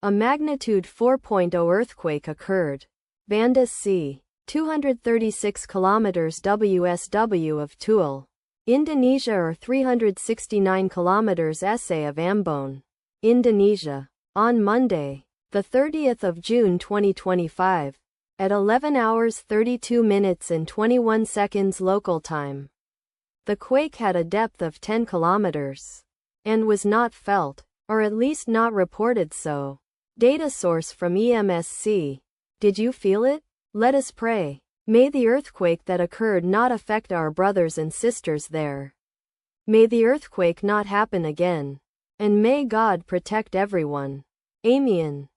A magnitude 4.0 earthquake occurred. Banda c. 236 km WSW of Toul, Indonesia or 369 km SA of Ambon, Indonesia. On Monday, the 30th of June 2025, at 11 hours 32 minutes and 21 seconds local time. The quake had a depth of 10 kilometers and was not felt, or at least not reported so. Data source from EMSC. Did you feel it? Let us pray. May the earthquake that occurred not affect our brothers and sisters there. May the earthquake not happen again. And may God protect everyone. Amen.